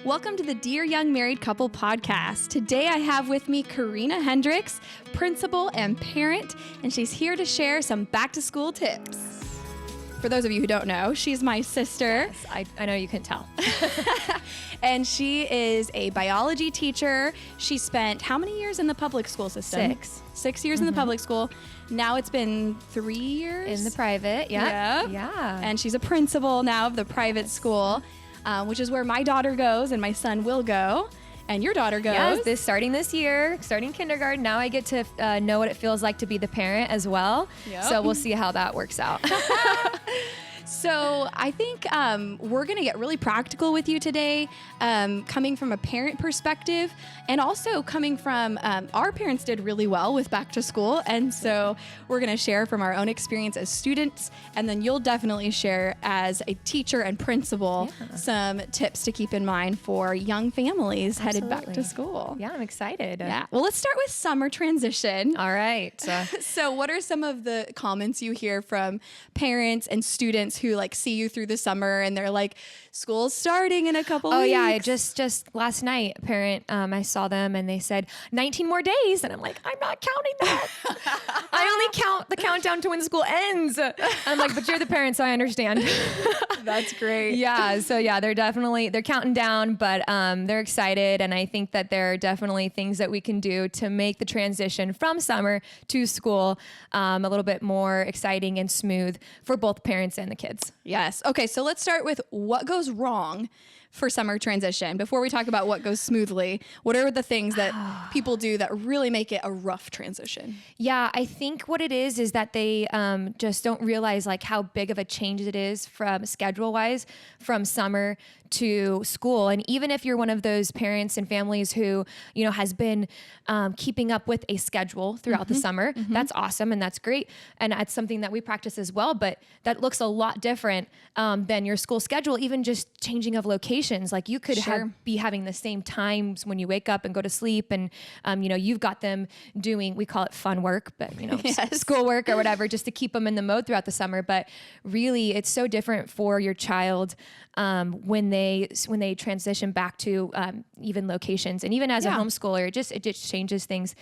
Welcome to the Dear Young Married Couple podcast. Today I have with me Korena Hendryx, principal and parent, and she's here to share some back-to-school tips. For those of you who don't know, she's my sister. Yes, I know you can tell. And she is a biology teacher. She spent how many years in the public school system? 6. 6 years in the public school. Now it's been 3 years. In the private, yeah. Yep. Yeah. And she's a principal now of the private school, which is where my daughter goes and my son will go. And your daughter goes. Yes, starting this year, starting kindergarten. Now I get to know what it feels like to be the parent as well. Yep. So we'll see how that works out. So I think we're going to get really practical with you today, coming from a parent perspective and also coming from our parents did really well with back to school. And so we're going to share from our own experience as students. And then you'll definitely share as a teacher and principal some tips to keep in mind for young families headed back to school. Yeah, I'm excited. Yeah. Well, let's start with summer transition. All right. So what are some of the comments you hear from parents and students who like see you through the summer and they're like, school's starting in a couple weeks? Oh yeah, just last night, a parent, I saw them and they said 19 more days, and I'm like, I'm not counting that. I only count the countdown to when school ends. I'm like, but you're the parent, so I understand. That's great. Yeah, so yeah, they're counting down, but they're excited, and I think that there are definitely things that we can do to make the transition from summer to school a little bit more exciting and smooth for both parents and the kids. Yes. Okay, so let's start with what goes wrong for summer transition. Before we talk about what goes smoothly, what are the things that people do that really make it a rough transition? Yeah, I think what it is that they just don't realize like how big of a change it is from schedule-wise from summer to school. And even if you're one of those parents and families who, you know, has been keeping up with a schedule throughout the summer, that's awesome and that's great. And that's something that we practice as well, but that looks a lot different than your school schedule, even just changing of locations. Like you could be having the same times when you wake up and go to sleep. And, you know, you've got them doing, we call it fun work, but, you know, schoolwork or whatever, just to keep them in the mode throughout the summer. But really, it's so different for your child when they transition back to even locations. And even as a homeschooler, it just changes things.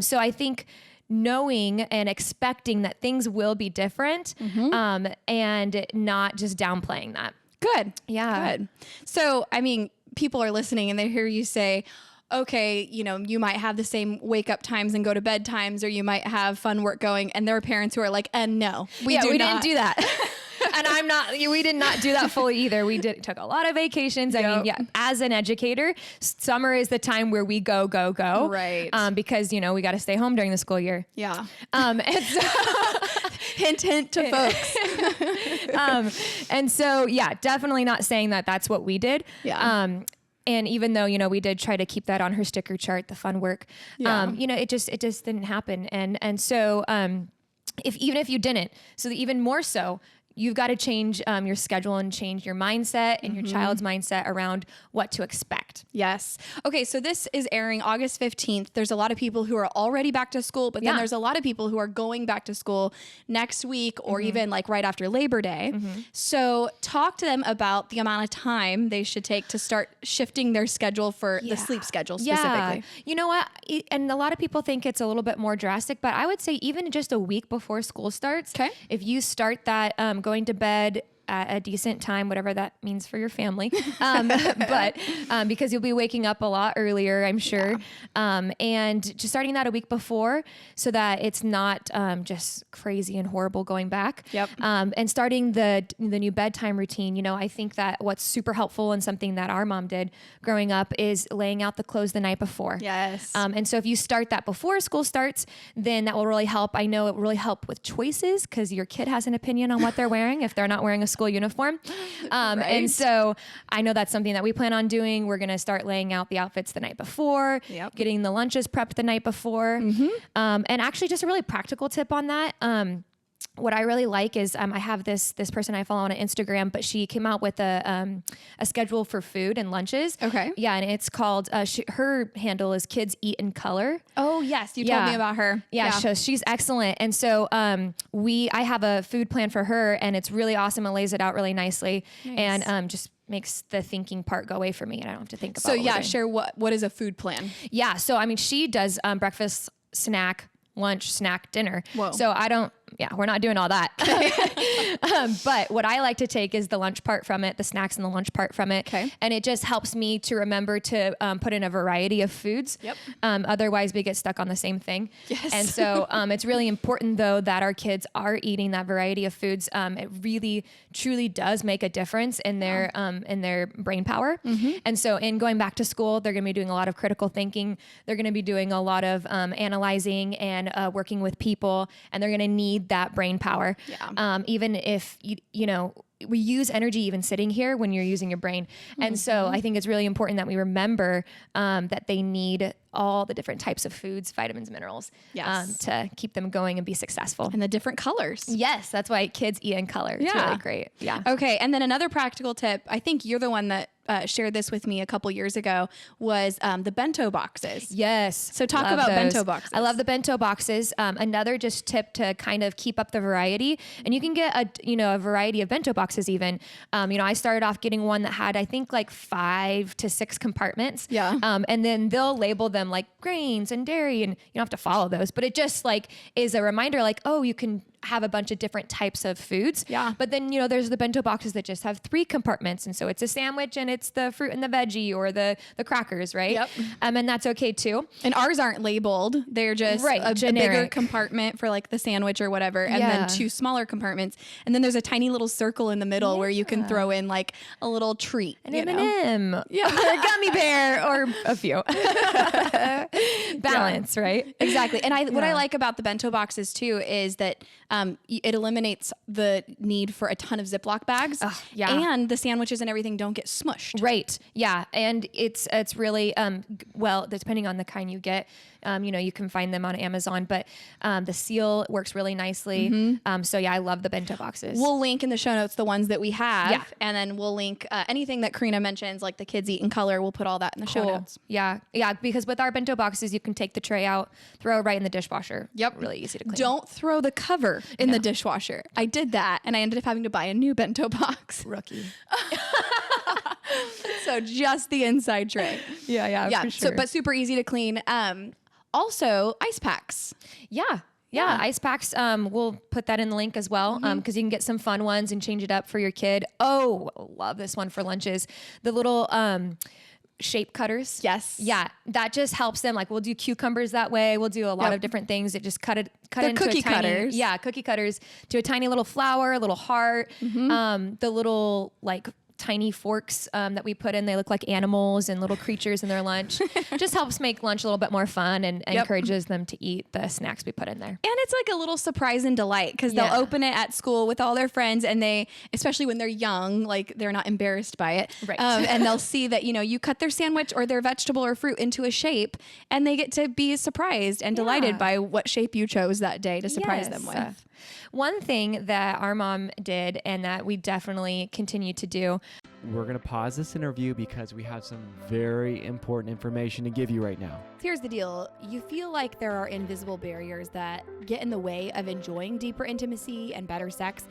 So I think knowing and expecting that things will be different and not just downplaying that. Good. Yeah. Good. So, I mean, people are listening and they hear you say, okay, you know, you might have the same wake up times and go to bed times, or you might have fun work going. And there are parents who are like, no, we didn't do that. And we did not do that fully either. We took a lot of vacations. I mean, yeah, as an educator, summer is the time where we go. Right. Because, you know, we got to stay home during the school year. Yeah. And so hint to folks. And so, yeah, definitely not saying that that's what we did. Yeah. And even though, you know, we did try to keep that on her sticker chart, the fun work, you know, it just didn't happen. And so, even if you didn't, so even more so, you've got to change your schedule and change your mindset and your child's mindset around what to expect. Yes. Okay, so this is airing August 15th. There's a lot of people who are already back to school, but then there's a lot of people who are going back to school next week or even like right after Labor Day. So talk to them about the amount of time they should take to start shifting their schedule for the sleep schedule specifically. Yeah. You know what? And a lot of people think it's a little bit more drastic, but I would say even just a week before school starts, if you start that going to bed at a decent time, whatever that means for your family. But because you'll be waking up a lot earlier, I'm sure. And just starting that a week before so that it's not just crazy and horrible going back. Yep. And starting the new bedtime routine. You know, I think that what's super helpful and something that our mom did growing up is laying out the clothes the night before. Yes. And so if you start that before school starts, then that will really help. I know it will really help with choices because your kid has an opinion on what they're wearing if they're not wearing a school uniform. And so I know that's something that we plan on doing. We're going to start laying out the outfits the night before, getting the lunches prepped the night before. And actually just a really practical tip on that. what I really like is I have this person I follow on Instagram, but she came out with a schedule for food and lunches. Okay. Yeah, and it's called her handle is Kids Eat in Color. Oh yes, you told me about her. Yeah, so she's excellent. And so I have a food plan for her, and it's really awesome. It lays it out really nicely, and just makes the thinking part go away for me, and I don't have to think about. So yeah, share what is a food plan? Yeah, so I mean, she does breakfast, snack, lunch, snack, dinner. Whoa. So we're not doing all that. But what I like to take is the lunch part from it, the snacks and the lunch part from it. Okay. And it just helps me to remember to put in a variety of foods. Yep. Otherwise we get stuck on the same thing. Yes. And so it's really important though that our kids are eating that variety of foods. It really truly does make a difference in their brain power. Mm-hmm. And so in going back to school, they're going to be doing a lot of critical thinking. They're going to be doing a lot of analyzing and working with people, and they're going to need that brain power. Yeah. Even if we use energy even sitting here when you're using your brain. And so I think it's really important that we remember that they need all the different types of foods, vitamins, minerals, to keep them going and be successful. And the different colors. Yes, that's why Kids Eat in Color. It's really great. Yeah. Okay, and then another practical tip, I think you're the one that shared this with me a couple years ago, was the bento boxes. Yes. So talk about bento boxes. I love the bento boxes. Another just tip to kind of keep up the variety, and you can get a variety of bento boxes even. I started off getting one that had, I think, like 5 to 6 compartments. Yeah. And then they'll label them like grains and dairy, and you don't have to follow those, but it just like is a reminder like, oh, you can have a bunch of different types of foods. Yeah. But then, there's the bento boxes that just have 3 compartments. And so it's a sandwich and it's the fruit and the veggie or the crackers, right? Yep. And that's okay too. And ours aren't labeled. They're just a bigger compartment for like the sandwich or whatever. And then 2 smaller compartments. And then there's a tiny little circle in the middle where you can throw in like a little treat. An M&M. Yeah. Or a gummy bear or a few. Balance, right? Exactly. And what I like about the bento boxes too is that it eliminates the need for a ton of Ziploc bags. And the sandwiches and everything don't get smushed. Right. Yeah. And it's really, depending on the kind you get, you can find them on Amazon, but the seal works really nicely. Mm-hmm. So I love the bento boxes. We'll link in the show notes the ones that we have. Yeah. And then we'll link anything that Korena mentions, like the Kids Eat in Color. We'll put all that in the show notes. Yeah. Yeah. Because with our bento boxes, you can take the tray out, throw it right in the dishwasher. Yep. Really easy to clean. Don't throw the cover in the dishwasher. I did that and I ended up having to buy a new bento box. Rookie. So just the inside tray. Yeah. For sure. But super easy to clean. Also ice packs. Yeah. Ice packs. We'll put that in the link as well. Cause you can get some fun ones and change it up for your kid. Oh, love this one for lunches. The little, shape cutters. Yes. Yeah. That just helps them. Like we'll do cucumbers that way. We'll do a lot of different things. It just cut into cookie a tiny, cutters. Yeah. Cookie cutters to a tiny little flower, a little heart. The little like tiny forks that we put in, they look like animals and little creatures in their lunch. Just helps make lunch a little bit more fun and encourages them to eat the snacks we put in there. And it's like a little surprise and delight because they'll open it at school with all their friends, and they, especially when they're young, like they're not embarrassed by it. Right. And they'll see that, you cut their sandwich or their vegetable or fruit into a shape, and they get to be surprised and delighted by what shape you chose that day to surprise them with. One thing that our mom did and that we definitely continue to do. We're going to pause this interview because we have some very important information to give you right now. Here's the deal. You feel like there are invisible barriers that get in the way of enjoying deeper intimacy and better sex,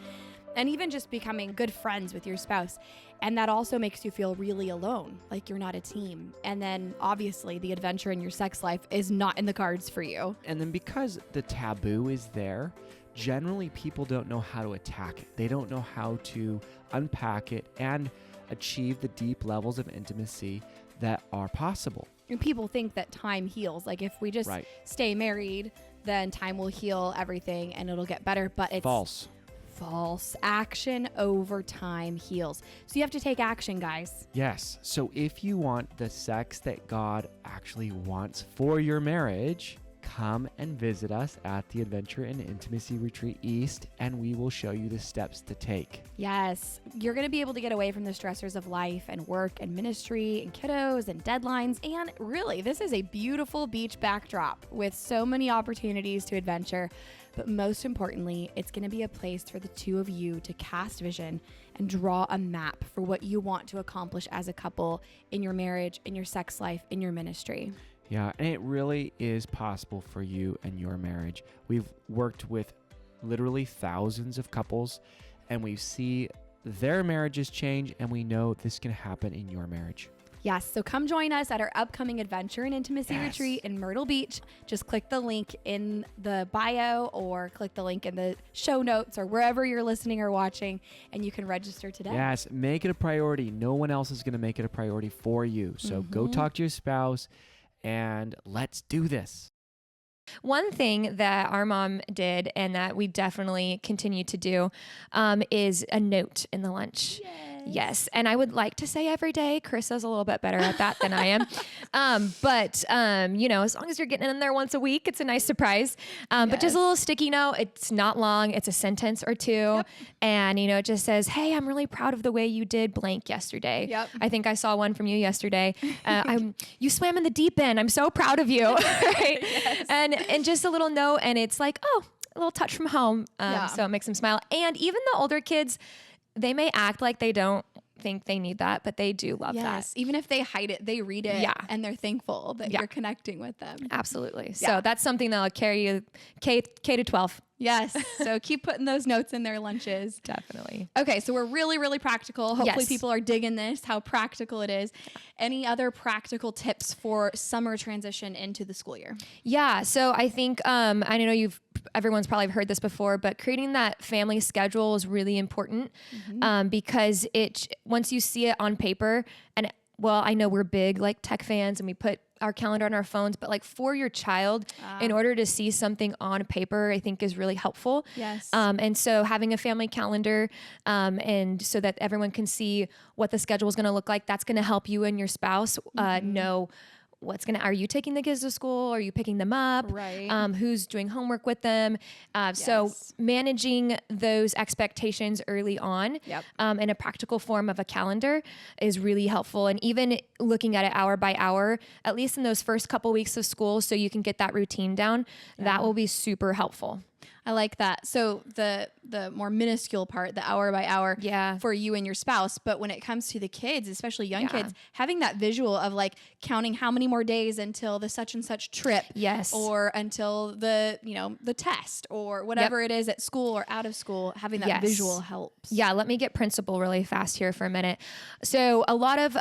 and even just becoming good friends with your spouse. And that also makes you feel really alone, like you're not a team. And then obviously the adventure in your sex life is not in the cards for you. And then because the taboo is there, generally people don't know how to attack it. They don't know how to unpack it and achieve the deep levels of intimacy that are possible. And people think that time heals. Like if we just stay married, then time will heal everything and it'll get better. But it's false. Action over time heals. So you have to take action, guys. Yes. So if you want the sex that God actually wants for your marriage, come and visit us at the Adventure and Intimacy Retreat East, and we will show you the steps to take. Yes, you're going to be able to get away from the stressors of life and work and ministry and kiddos and deadlines. And really, this is a beautiful beach backdrop with so many opportunities to adventure. But most importantly, it's going to be a place for the two of you to cast vision and draw a map for what you want to accomplish as a couple in your marriage, in your sex life, in your ministry. Yeah, and it really is possible for you and your marriage. We've worked with literally thousands of couples, and we see their marriages change, and we know this can happen in your marriage. Yes, so come join us at our upcoming Adventure and Intimacy Retreat in Myrtle Beach. Just click the link in the bio or click the link in the show notes or wherever you're listening or watching, and you can register today. Yes, make it a priority. No one else is going to make it a priority for you. So go talk to your spouse and let's do this. One thing that our mom did and that we definitely continue to do is a note in the lunch. Yes. And I would like to say every day. Carissa's a little bit better at that than I am. But as long as you're getting in there once a week, it's a nice surprise. But just a little sticky note. It's not long. It's a sentence or two. Yep. And, it just says, hey, I'm really proud of the way you did blank yesterday. Yep. I think I saw one from you yesterday. You swam in the deep end. I'm so proud of you. Right? Yes. And just a little note. And it's like, a little touch from home. So it makes them smile. And even the older kids, they may act like they don't think they need that, but they do love that. Even if they hide it, they read it and they're thankful that you're connecting with them. Absolutely. So that's something that'll carry you K to 12. Yes. So keep putting those notes in their lunches. Definitely. Okay. So we're really, really practical. Hopefully people are digging this, how practical it is. Any other practical tips for summer transition into the school year? Yeah. So I think, I know everyone's probably heard this before, but creating that family schedule is really important because once you see it on paper I know we're big like tech fans and we put our calendar on our phones, but like for your child, in order to see something on paper, I think is really helpful. Yes. And so having a family calendar, and so that everyone can see what the schedule is going to look like, that's going to help you and your spouse know are you taking the kids to school? Are you picking them up? Right. Who's doing homework with them? So managing those expectations early on in a practical form of a calendar is really helpful. And even looking at it hour by hour, at least in those first couple weeks of school, so you can get that routine down, that will be super helpful. I like that. So the more minuscule part, the hour by hour for you and your spouse. But when it comes to the kids, especially young kids, having that visual of like counting how many more days until the such and such trip. Yes. Or until the test or whatever it is at school or out of school, having that visual helps. Yeah. Let me get principal really fast here for a minute. So a lot of,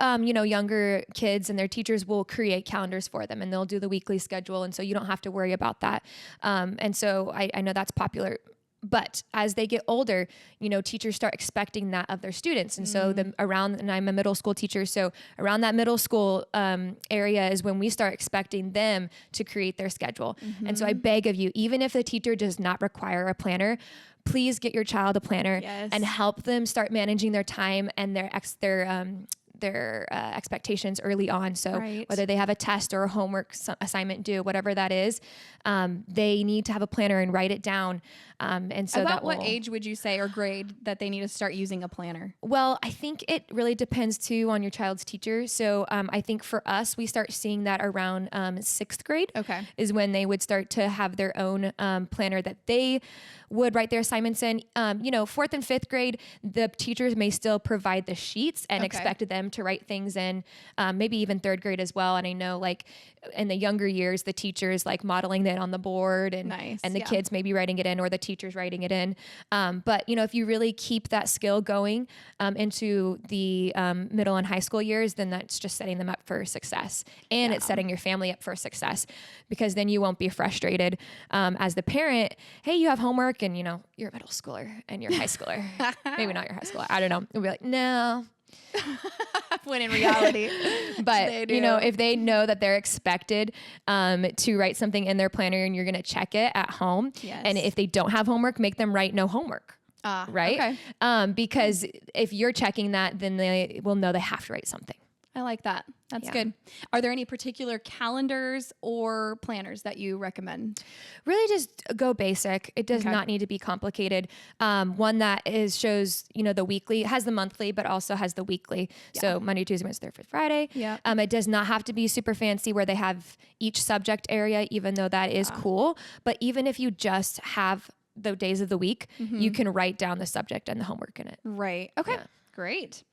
younger kids and their teachers will create calendars for them and they'll do the weekly schedule. And so you don't have to worry about that. And so I know that's popular, but as they get older, teachers start expecting that of their students. And so and I'm a middle school teacher. So around that middle school area is when we start expecting them to create their schedule. And so I beg of you, even if the teacher does not require a planner, please get your child a planner and help them start managing their time and their expectations early on. So whether they have a test or a homework assignment due, whatever that is, they need to have a planner and write it down. And so about what age would you say or grade that they need to start using a planner? Well, I think it really depends too on your child's teacher. So I think for us, we start seeing that around 6th grade is when they would start to have their own planner that they would write their assignments in. 4th and 5th grade, the teachers may still provide the sheets and expect them to write things in, maybe even 3rd grade as well. And I know like in the younger years, the teachers like modeling it on the board and the kids maybe writing it in or the teachers writing it in. But if you really keep that skill going into the middle and high school years, then that's just setting them up for success. And it's setting your family up for success because then you won't be frustrated as the parent. Hey, you have homework and you're a middle schooler and you're a high schooler. Maybe not your high schooler. I don't know. We'll be like, no. When in reality, but if they know that they're expected to write something in their planner and you're going to check it at home, and if they don't have homework, make them write no homework. Right? Okay. Because if you're checking that, then they will know they have to write something. I like that. That's Yeah. good. Are there any particular calendars or planners that you recommend? Really just go basic. It does Okay. not need to be complicated. One that shows, the weekly, has the monthly, but also has the weekly. So Monday, Tuesday, Wednesday, Thursday, Friday. Yeah. It does not have to be super fancy where they have each subject area, even though that is cool. But even if you just have the days of the week, you can write down the subject and the homework in it. Right. Okay. Yeah. Great.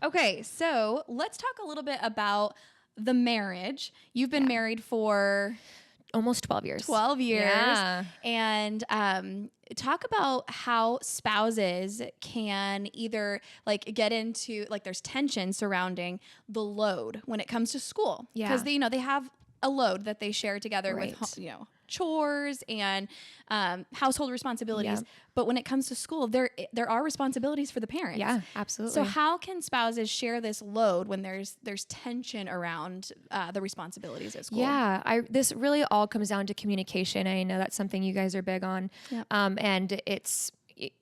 Okay. So let's talk a little bit about the marriage. You've been married for Almost 12 years. 12 years. Yeah. And talk about how spouses can either like get into like there's tension surrounding the load when it comes to school. Yeah. Because they have a load that they share together Right. with chores and household responsibilities. Yep. But when it comes to school, there are responsibilities for the parents. Yeah, absolutely. So how can spouses share this load when there's tension around the responsibilities at school? Yeah, this really all comes down to communication. I know that's something you guys are big on. Yep. And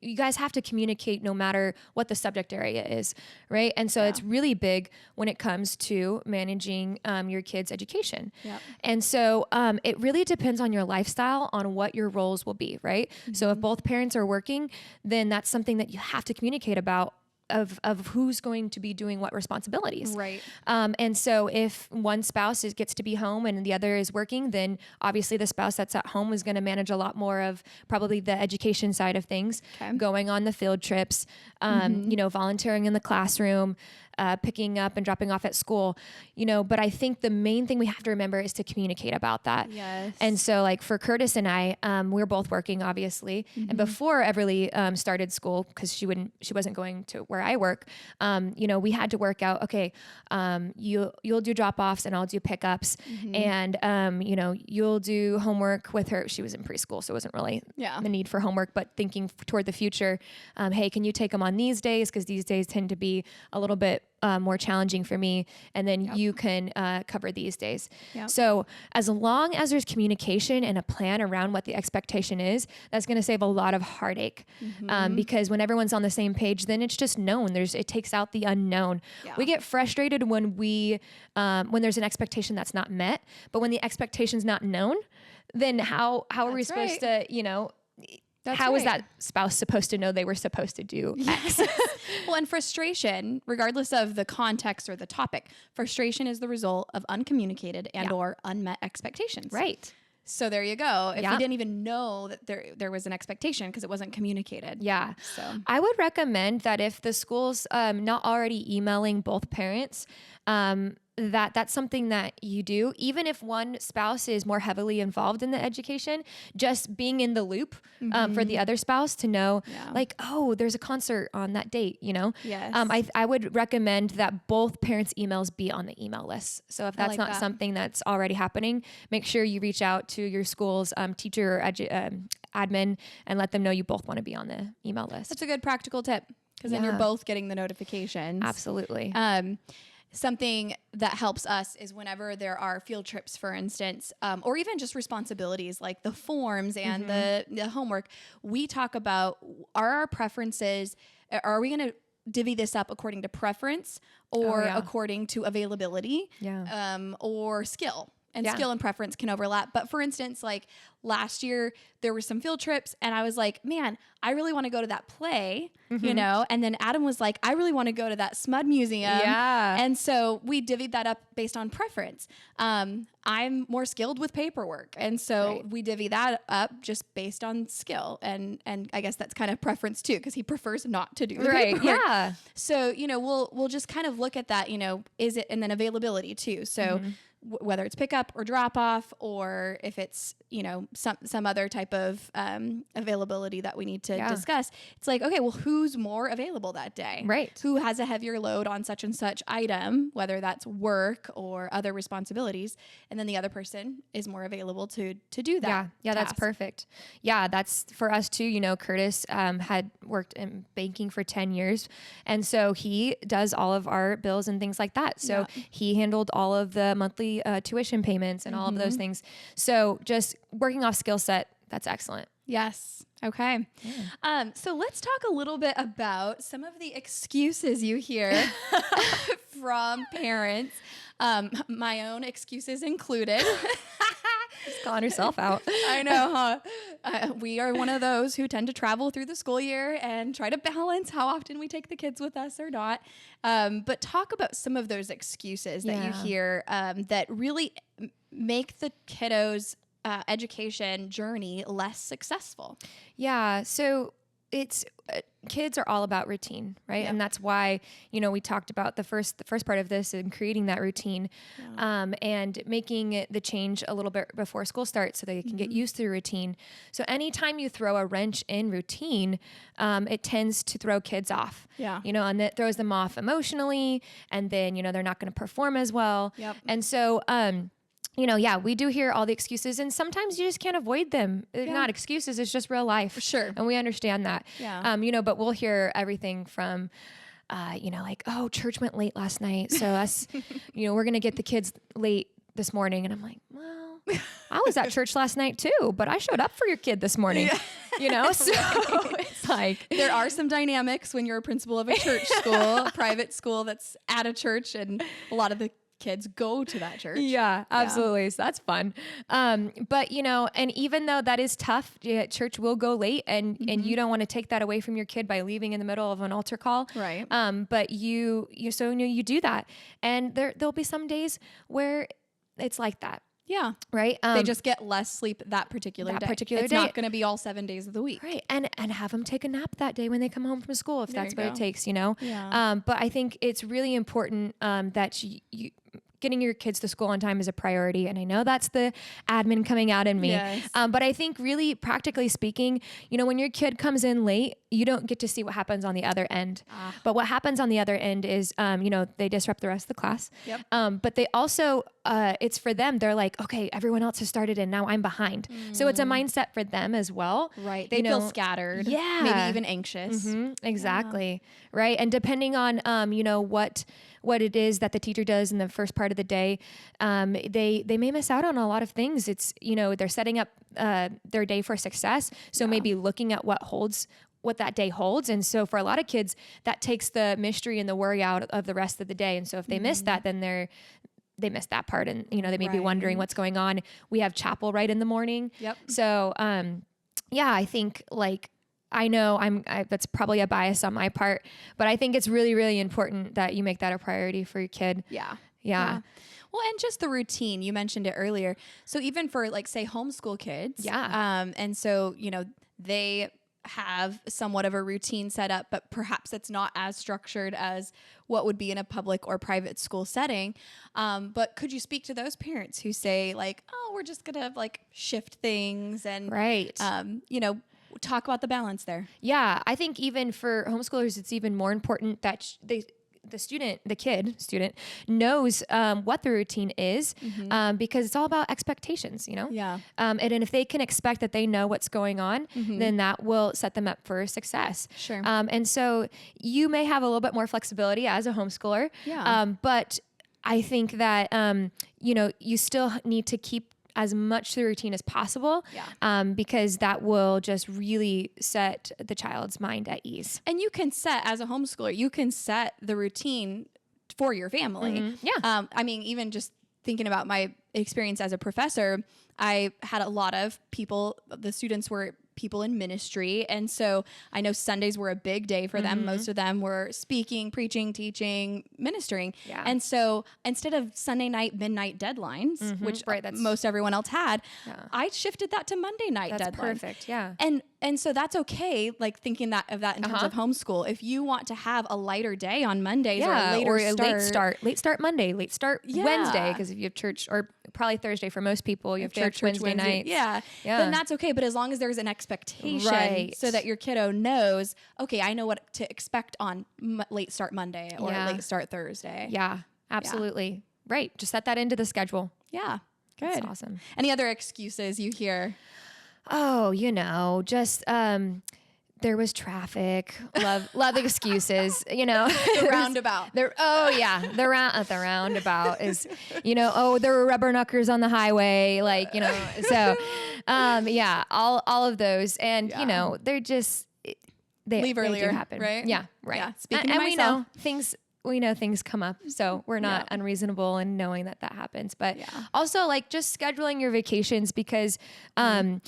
you guys have to communicate no matter what the subject area is, right? And so it's really big when it comes to managing your kids' education. Yep. And so it really depends on your lifestyle, on what your roles will be, right? So if both parents are working, then that's something that you have to communicate about of who's going to be doing what responsibilities. Right. And so if one spouse gets to be home and the other is working, then obviously the spouse that's at home is going to manage a lot more of probably the education side of things, Okay. going on the field trips, volunteering in the classroom, picking up and dropping off at school, but I think the main thing we have to remember is to communicate about that. Yes. And so like for Curtis and I, we're both working obviously. And before Everly started school, cause she wasn't going to where I work, we had to work out, okay, you'll do drop-offs and I'll do pickups and, you'll do homework with her. She was in preschool, so it wasn't really the need for homework, but thinking toward the future, hey, can you take them on these days? Cause these days tend to be a little bit more challenging for me. And then you can cover these days. Yep. So as long as there's communication and a plan around what the expectation is, that's going to save a lot of heartache. Because when everyone's on the same page, then it's just known. It takes out the unknown. Yeah. We get frustrated when when there's an expectation that's not met, but when the expectation's not known, then how are we That's supposed right. to, That's how is right. that spouse supposed to know they were supposed to do X? Well, and frustration, regardless of the context or the topic, frustration is the result of uncommunicated and or unmet expectations. Right. So there you go. If Yeah. you didn't even know that there was an expectation because it wasn't communicated. Yeah. So I would recommend that if the school's not already emailing both parents, that's something that you do. Even if one spouse is more heavily involved in the education, just being in the loop for the other spouse to know, like, oh, there's a concert on that date, Yes. I would recommend that both parents' emails be on the email list. So if that's like not that. something that's already happening, make sure you reach out to your school's teacher or admin and let them know you both want to be on the email list. That's a good practical tip because then you're Yeah. both getting the notifications. Absolutely. Something that helps us is whenever there are field trips, for instance, or even just responsibilities like the forms and the homework, we talk about, are our preferences, are we going to divvy this up according to preference or according to availability or skill? And skill and preference can overlap. But for instance, like last year, there were some field trips and I was like, man, I really want to go to that play, and then Adam was like, I really want to go to that SMUD museum. Yeah. And so we divvied that up based on preference. I'm more skilled with paperwork. And so we divvy that up just based on skill. And I guess that's kind of preference too, because he prefers not to do the paperwork. Yeah. So, we'll just kind of look at that, is it, and then availability too. So whether it's pickup or drop off, or if it's, some other type of availability that we need to discuss, it's like, okay, well, who's more available that day? Right. Who has a heavier load on such and such item, whether that's work or other responsibilities. And then the other person is more available to do that. Yeah, that's task. perfect. Yeah, that's for us too. Curtis had worked in banking for 10 years. And so he does all of our bills and things like that. So he handled all of the monthly tuition payments and all of those things. So just working off skill set, that's excellent. Yes. Okay. So let's talk a little bit about some of the excuses you hear from parents My own excuses included. Just calling herself out. I know, huh? We are one of those who tend to travel through the school year and try to balance how often we take the kids with us or not. But talk about some of those excuses that you hear that really make the kiddos' education journey less successful. Yeah. So it's kids are all about routine, right? Yep. And that's why, we talked about the first part of this and creating that routine, and making the change a little bit before school starts so they can get used to the routine. So anytime you throw a wrench in routine, it tends to throw kids off, and that throws them off emotionally, and then, they're not going to perform as well. Yep. And so, we do hear all the excuses, and sometimes you just can't avoid them. They're not excuses, it's just real life. For sure. And we understand that. Yeah. But we'll hear everything from, like, oh, church went late last night, so us, we're going to get the kids late this morning. And I'm like, well, I was at church last night too, but I showed up for your kid this morning, so it's like. There are some dynamics when you're a principal of a church school, a private school that's at a church, and a lot of the kids go to that church. Yeah, absolutely. Yeah. So that's fun. But and even though that is tough, church will go late, and you don't want to take that away from your kid by leaving in the middle of an altar call. Right. But you do that. And there'll be some days where it's like that. Yeah. Right. They just get less sleep that particular day. It's not going to be all 7 days of the week. Right. And have them take a nap that day when they come home from school, if that's what it takes, Yeah. But I think it's really important that you getting your kids to school on time is a priority. And I know that's the admin coming out in me. Yes. But I think really practically speaking, when your kid comes in late, you don't get to see what happens on the other end. But what happens on the other end is, they disrupt the rest of the class. Yep. But they also, it's for them. They're like, okay, everyone else has started and now I'm behind. So it's a mindset for them as well. Right. They feel scattered. Yeah. Maybe even anxious. Exactly. Yeah. Right. And depending on, what it is that the teacher does in the first part of the day, they may miss out on a lot of things. It's, they're setting up their day for success. So maybe looking at what that day holds. And so for a lot of kids, that takes the mystery and the worry out of the rest of the day. And so if they miss that, then they missed that part, and they may be wondering what's going on. We have chapel right in the morning. Yep. So I think I know that's probably a bias on my part, but I think it's really, really important that you make that a priority for your kid. Yeah. Yeah. Well, and just the routine, you mentioned it earlier. So even for say homeschool kids, and so, they have somewhat of a routine set up, but perhaps it's not as structured as what would be in a public or private school setting. But could you speak to those parents who say oh, we're just going to shift things and, talk about the balance there? Yeah. I think even for homeschoolers, it's even more important that the kid knows what the routine is, because it's all about expectations, Yeah. And if they can expect that they know what's going on, then that will set them up for success. Sure. And so you may have a little bit more flexibility as a homeschooler, but I think that, you still need to keep as much to the routine as possible, because that will just really set the child's mind at ease. And you can set, as a homeschooler, you can set the routine for your family. Yeah. Even just thinking about my experience as a professor, I had a lot of people, the students were people in ministry. And so I know Sundays were a big day for them. Most of them were speaking, preaching, teaching, ministering. Yeah. And so instead of Sunday night, midnight deadlines, which most everyone else had, I shifted that to Monday night deadlines. That's perfect. Yeah. And so that's okay. Thinking of that in terms of homeschool, if you want to have a lighter day on Mondays or a late start Monday, late start Wednesday, because if you have church, or probably Thursday for most people, you have church Wednesday night. Yeah. Then that's okay. But as long as there's an expectation, so that your kiddo knows, okay, I know what to expect on late start Monday or late start Thursday. Yeah, absolutely. Yeah. Right. Just set that into the schedule. Yeah. Good. That's awesome. Any other excuses you hear? Oh, just, there was traffic. Love excuses, The roundabout. The roundabout is, there were rubber knuckers on the highway, so, all of those. And, they're just, leave earlier, do happen. Right? Yeah. Right. Yeah. Speaking to and myself. we know things we know things come up, so we're not unreasonable in knowing that happens. But also like just scheduling your vacations, because I'm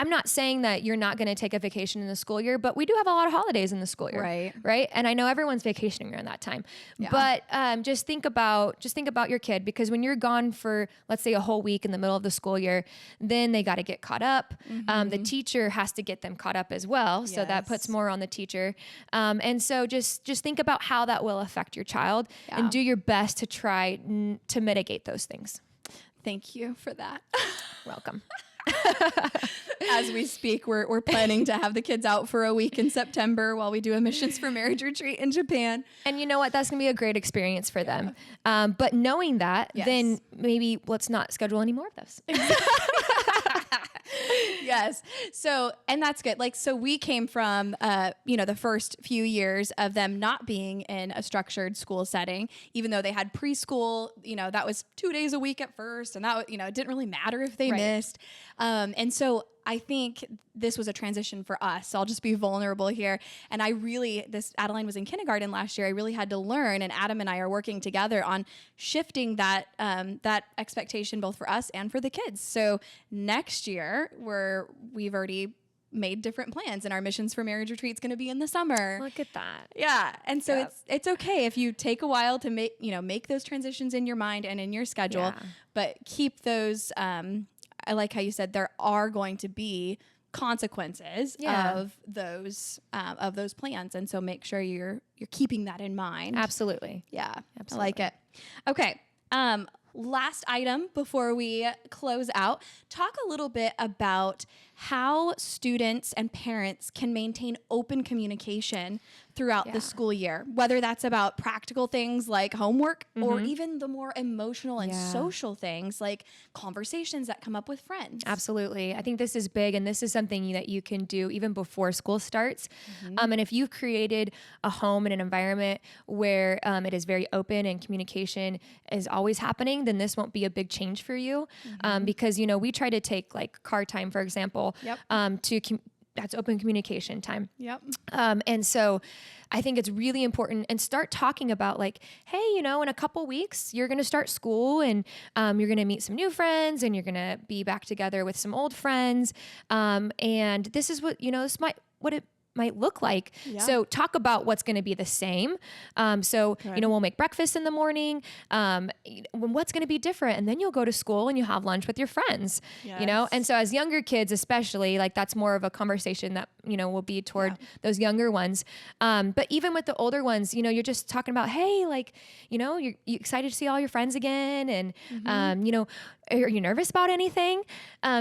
not saying that you're not going to take a vacation in the school year, but we do have a lot of holidays in the school year, right? And I know everyone's vacationing around that time, but just think about your kid, because when you're gone for, let's say, a whole week in the middle of the school year, then they got to get caught up. The teacher has to get them caught up as well, so that puts more on the teacher. And so just think about how that will affect your child, and do your best to try to mitigate those things. Thank you for that. Welcome. As we speak, we're planning to have the kids out for a week in September while we do a Missions for Marriage retreat in Japan. And you know what? That's going to be a great experience for them. But knowing that, then maybe let's not schedule any more of those. Yes. So, and that's good. Like, so we came from, the first few years of them not being in a structured school setting, even though they had preschool, that was 2 days a week at first. And that, it didn't really matter if they missed. And so I think this was a transition for us. So I'll just be vulnerable here. And Adeline was in kindergarten last year. I really had to learn, and Adam and I are working together on shifting that expectation both for us and for the kids. So next year we've already made different plans, and our Missions for Marriage retreat is going to be in the summer. Look at that. Yeah. And so it's okay if you take a while to make those transitions in your mind and in your schedule, but keep those, I like how you said there are going to be consequences of those plans, and so make sure you're keeping that in mind. Absolutely. Yeah, absolutely. I like it. Okay. Last item before we close out, talk a little bit about how students and parents can maintain open communication throughout the school year, whether that's about practical things like homework or even the more emotional and social things like conversations that come up with friends. Absolutely. I think this is big, and this is something that you can do even before school starts. And if you've created a home and an environment where it is very open and communication is always happening, then this won't be a big change for you. Because, we try to take like car time, for example, that's open communication time. And so I think it's really important, and start talking about like, hey, in a couple weeks, you're going to start school, and you're going to meet some new friends, and you're going to be back together with some old friends. And this is what, what it might look like. So talk about what's going to be the same. We'll make breakfast in the morning. What's going to be different? And then you'll go to school and you'll have lunch with your friends, And so as younger kids, especially, like that's more of a conversation that, will be toward those younger ones. But even with the older ones, you're just talking about, hey, like, you're excited to see all your friends again. And, are you nervous about anything?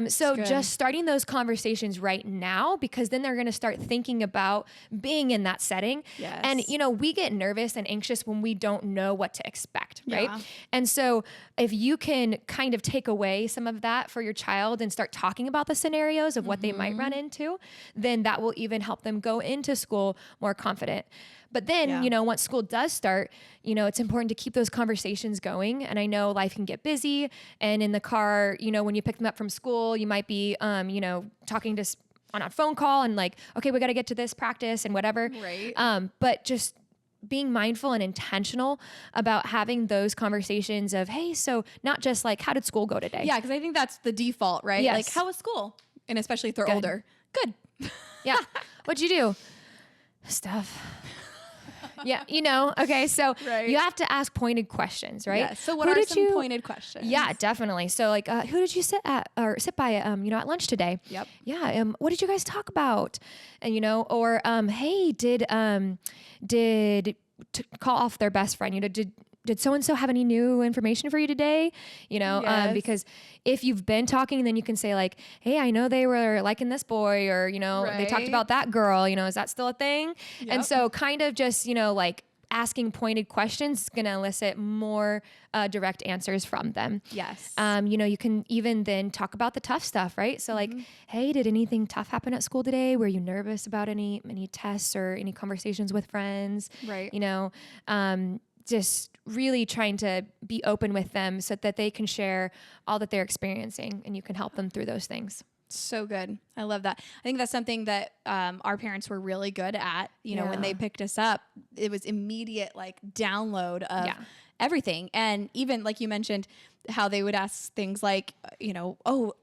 So just starting those conversations right now, because then they're going to start thinking about being in that setting. And, we get nervous and anxious when we don't know what to expect, right? And so if you can kind of take away some of that for your child and start talking about the scenarios of what they might run into, then that will even help them go into school more confident. But then, once school does start, it's important to keep those conversations going. And I know life can get busy, and in the car, when you pick them up from school, you might be, talking on a phone call and like, okay, we got to get to this practice and whatever. Right. But just being mindful and intentional about having those conversations of, hey, so not just like, how did school go today? Yeah. Cause I think that's the default, right? Yes. Like, how was school? And especially if they're older. Good. Yeah. What'd you do? Stuff. Yeah, okay, so you have to ask pointed questions, right? Yeah, so what are some pointed questions? Yeah, definitely. So like, who did you sit by, at lunch today? Yep. Yeah, what did you guys talk about? And, or, hey, did call off their best friend, did so-and-so have any new information for you today? Because if you've been talking, then you can say like, hey, I know they were liking this boy, or, they talked about that girl, is that still a thing? Yep. And so kind of just, like asking pointed questions is going to elicit more direct answers from them. Yes. You can even then talk about the tough stuff, right? So like, hey, did anything tough happen at school today? Were you nervous about any tests or any conversations with friends? Right. Just really trying to be open with them so that they can share all that they're experiencing, and you can help them through those things. So good. I love that. I think that's something that our parents were really good at. You know, when they picked us up, it was immediate like download of everything. And even like you mentioned, how they would ask things like, you know, oh,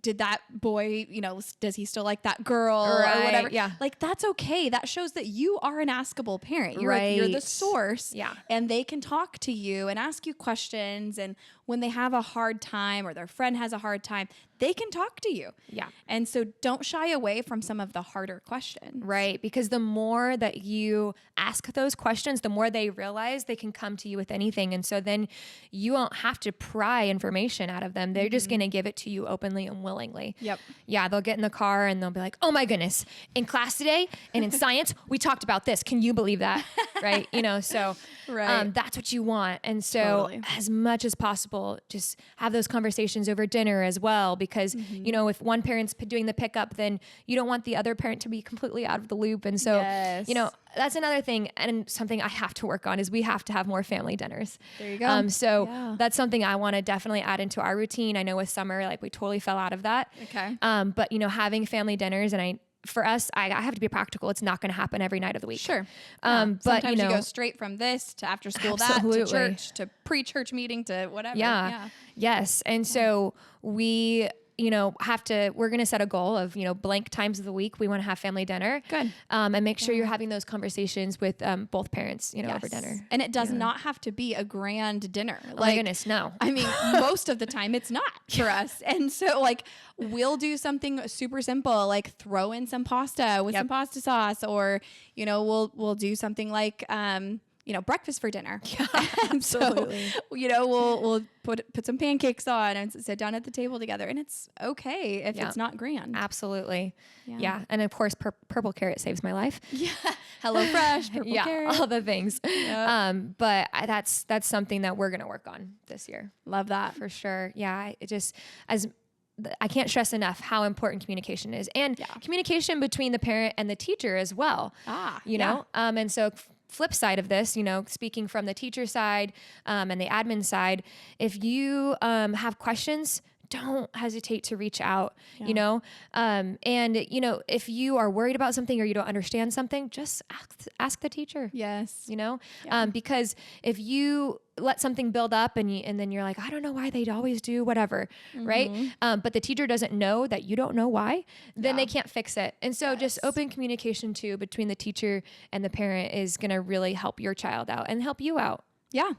did that boy, you know, does he still like that girl or whatever? Yeah. Like, that's okay. That shows that you are an askable parent. You're the source. Yeah. And they can talk to you and ask you questions. And when they have a hard time or their friend has a hard time, they can talk to you. Yeah. And so don't shy away from some of the harder questions. Right. Because the more that you ask those questions, the more they realize they can come to you with anything. And so then you won't have to pry information out of them. They're just going to give it to you openly and willingly. Yep. Yeah. They'll get in the car and they'll be like, oh my goodness, in class today and in science, we talked about this. Can you believe that? Right. You know, so that's what you want. And so as much as possible, just have those conversations over dinner as well. Because, you know, if one parent's doing the pickup, then you don't want the other parent to be completely out of the loop. And so, you know, that's another thing. And something I have to work on is we have to have more family dinners. There you go. So that's something I want to definitely add into our routine. I know with summer, like we totally fell out of that. Okay. But, you know, having family dinners and for us, I have to be practical. It's not going to happen every night of the week. Sure. But sometimes you know, go straight from this to after school, that to church, to pre-church meeting, to whatever. Yes. And so we, you know, we're going to set a goal of, you know, blank times of the week. We want to have family dinner. Good. And make sure you're having those conversations with both parents, you know, over dinner. And it does not have to be a grand dinner. Oh my goodness, no. I mean, most of the time it's not for us. And so like we'll do something super simple, like throw in some pasta with some pasta sauce, or, you know, we'll do something like, you know, breakfast for dinner. Yeah, absolutely. So, you know, we'll put some pancakes on and sit down at the table together, and it's okay if it's not grand. Absolutely. Yeah. And of course, purple carrot saves my life. Yeah. Hello Fresh, purple carrot. All the things. Yep. But that's something that we're going to work on this year. Love that. For sure. Yeah. I can't stress enough how important communication is, and communication between the parent and the teacher as well. You know? And so flip side of this, you know, speaking from the teacher side and the admin side, if you have questions, don't hesitate to reach out, you know, and, you know, if you are worried about something or you don't understand something, just ask the teacher. Yes. You know, because if you let something build up and then you're like, I don't know why they'd always do whatever. Right. But the teacher doesn't know that you don't know why, then they can't fix it. And so just open communication too between the teacher and the parent is going to really help your child out and help you out. Yeah.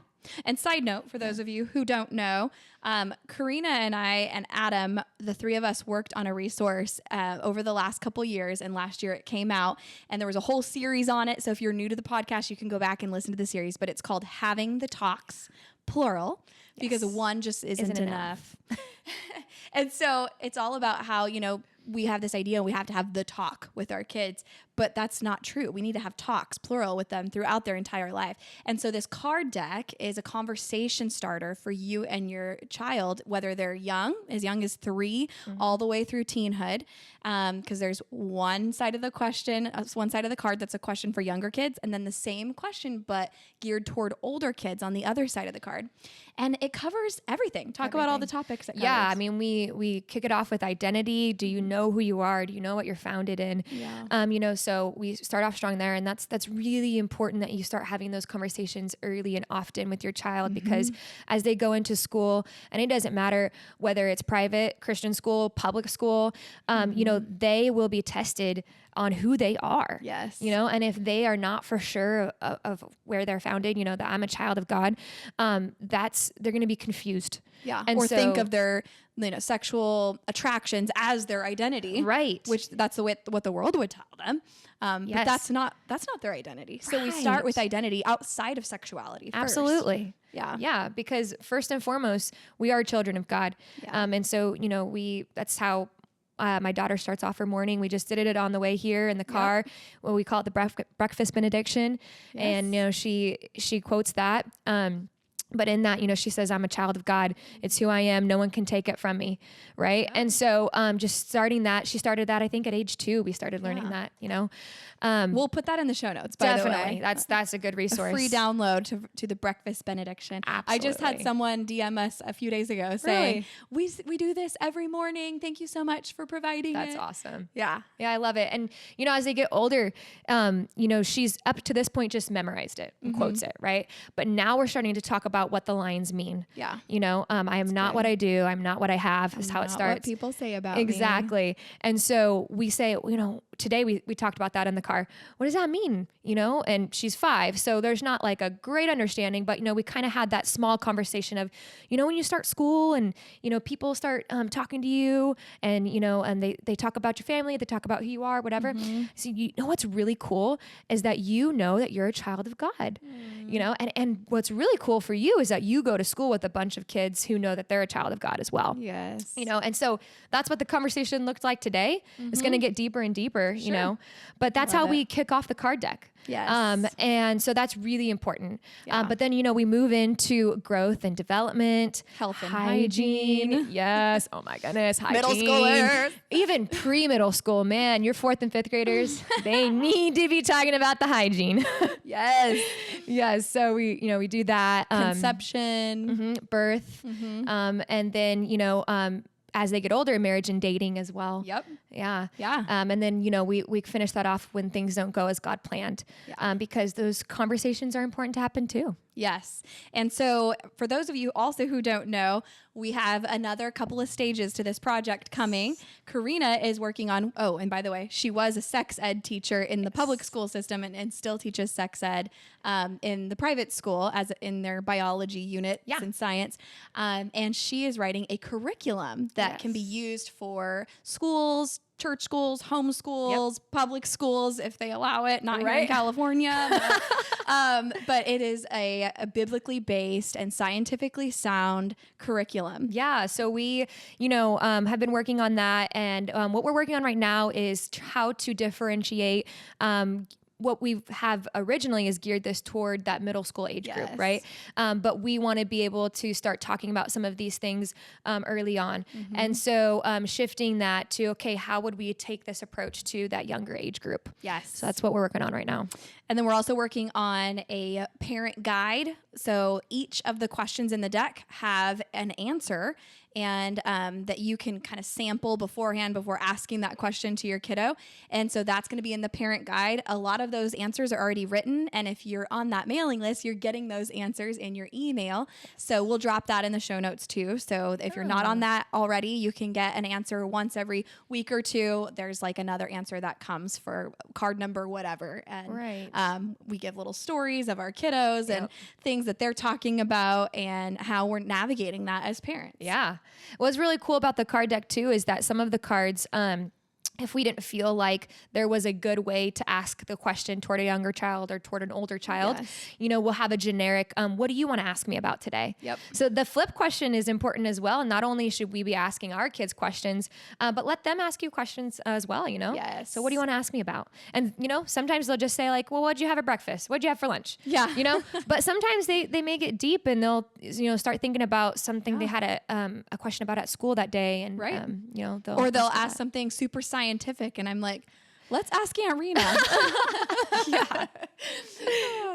And side note, for those of you who don't know, Korena and I and Adam, the three of us worked on a resource over the last couple years, and last year it came out, and there was a whole series on it. So if you're new to the podcast, you can go back and listen to the series, but it's called Having the Talks, plural, because one just isn't enough. And so it's all about how, you know, we have this idea we have to have the talk with our kids, but that's not true. We need to have talks, plural, with them throughout their entire life. And so this card deck is a conversation starter for you and your child, whether they're young as 3, all the way through teenhood. Because there's one side of the question, one side of the card that's a question for younger kids, and then the same question, but geared toward older kids on the other side of the card. And it covers everything. Talk about all the topics it covers. Yeah, I mean, we kick it off with identity. Do you know who you are? Do you know what you're founded in? Yeah. You know, so we start off strong there, and that's really important that you start having those conversations early and often with your child, because as they go into school, and it doesn't matter whether it's private, Christian school, public school, you know, they will be tested on who they are. Yes. You know, and if they are not for sure of where they're founded, you know, that I'm a child of God, they're going to be confused. Yeah. And or so, think of their, you know, sexual attractions as their identity. Right. Which that's what the world would tell them. But that's not their identity. So we start with identity outside of sexuality first. Absolutely. Yeah. Yeah. Because first and foremost, we are children of God. Yeah. And so, you know, that's how my daughter starts off her morning. We just did it on the way here in the car. Well, we call it the breakfast benediction. Yes. And, you know, she quotes that. But in that, she says, I'm a child of God. It's who I am. No one can take it from me. Right. Yeah. And so just starting that, she started that, I think at age 2, we started learning that, We'll put that in the show notes, by the way. That's a good resource. A free download to the breakfast benediction. Absolutely. I just had someone DM us a few days ago saying, we do this every morning. Thank you so much for providing That's it. awesome. Yeah. Yeah, I love it. And, as they get older, she's up to this point just memorized it and quotes it, right? But now we're starting to talk about what the lines mean. Yeah. I am not what I do. I'm not what I have is how it starts. What people say about exactly. me. And so we say, today we talked about that in the car. What does that mean? And she's 5. So there's not like a great understanding, but, we kind of had that small conversation of, when you start school and, people start talking to you and, and they talk about your family, they talk about who you are, whatever. So what's really cool is that that you're a child of God, and what's really cool for you is that you go to school with a bunch of kids who know that they're a child of God as well. Yes. And so that's what the conversation looked like today. It's going to get deeper and deeper, but that's how we kick off the card deck. Yes. And so that's really important. Yeah. But then, we move into growth and development, health and hygiene. Yes. Oh my goodness. Hygiene. Middle schoolers. Even pre-middle school, man, your 4th and 5th graders, they need to be talking about the hygiene. Yes. Yes. So we do that. Conception. Birth. And then, as they get older, marriage and dating as well. Yep. Yeah. Yeah. And then, we finish that off when things don't go as God planned, because those conversations are important to happen too. Yes. And so for those of you also who don't know, we have another couple of stages to this project coming. Korena is working on, and by the way, she was a sex ed teacher in the public school system and still teaches sex ed in the private school as in their biology unit in science. And she is writing a curriculum that can be used for schools, church schools, home schools, public schools, if they allow it, not here in California. But it is a biblically based and scientifically sound curriculum. Yeah. So we, have been working on that. And what we're working on right now is how to differentiate what we have originally is geared this toward that middle school age group, right? But we want to be able to start talking about some of these things early on. And so shifting that to, okay, how would we take this approach to that younger age group? Yes. So that's what we're working on right now. And then we're also working on a parent guide. So each of the questions in the deck have an answer and that you can kind of sample beforehand before asking that question to your kiddo. And so that's going to be in the parent guide. A lot of those answers are already written. And if you're on that mailing list, you're getting those answers in your email. So we'll drop that in the show notes too. So if you're not on that already, you can get an answer once every week or two. There's like another answer that comes for card number, whatever. And we give little stories of our kiddos and things that they're talking about and how we're navigating that as parents. Yeah. What's really cool about the card deck too is that some of the cards, if we didn't feel like there was a good way to ask the question toward a younger child or toward an older child, we'll have a generic, what do you want to ask me about today? Yep. So the flip question is important as well. And not only should we be asking our kids questions, but let them ask you questions as well, Yes. So what do you want to ask me about? And, sometimes they'll just say like, well, what'd you have at breakfast? What'd you have for lunch? Yeah. But sometimes they may get deep and they'll, start thinking about something they had a question about at school that day. And, they'll ask something super scientific and I'm like, let's ask Aunt Rena.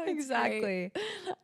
Exactly.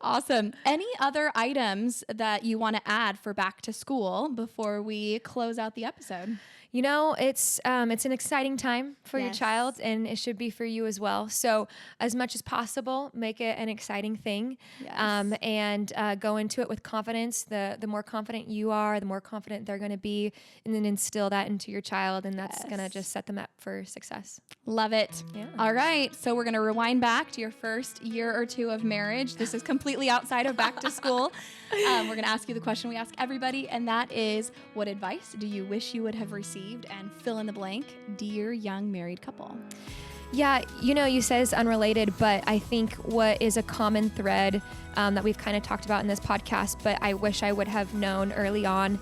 Awesome. Any other items that you want to add for back to school before we close out the episode? It's an exciting time for your child, and it should be for you as well. So as much as possible, make it an exciting thing, and go into it with confidence. The more confident you are, the more confident they're going to be, and then instill that into your child, and that's going to just set them up for success. Love it. Yeah. All right. So we're going to rewind back to your first year or two of marriage. This is completely outside of back to school. We're going to ask you the question we ask everybody, and that is, what advice do you wish you would have received? And fill in the blank, dear young married couple. Yeah, you said it's unrelated, but I think what is a common thread that we've kind of talked about in this podcast, but I wish I would have known early on,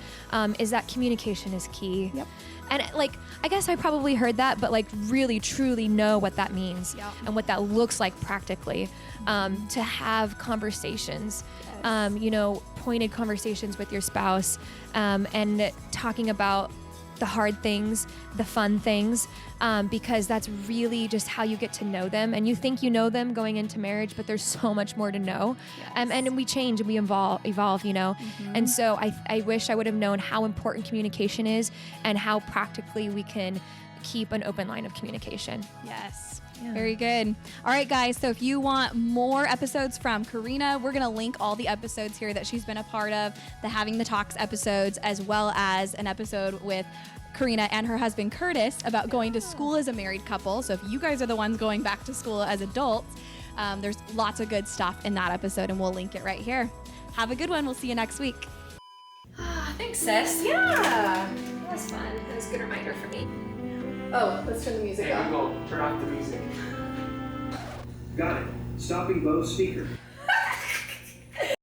is that communication is key. Yep. And I guess I probably heard that, but really truly know what that means and what that looks like practically, to have conversations, pointed conversations with your spouse, and talking about the hard things, the fun things, because that's really just how you get to know them. And you think you know them going into marriage, but there's so much more to know. Yes. And we change and we evolve. And so I wish I would have known how important communication is and how practically we can keep an open line of communication. Yes. Yeah. Very good. All right, guys. So if you want more episodes from Korena, we're going to link all the episodes here that she's been a part of, the Having the Talks episodes, as well as an episode with Korena and her husband Curtis about going to school as a married couple. So if you guys are the ones going back to school as adults, there's lots of good stuff in that episode, and we'll link it right here. Have a good one. We'll see you next week. Thanks, sis. Yeah. That was fun. That was a good reminder for me. Oh, let's turn the music off. Turn off the music. Got it. Stopping both speakers.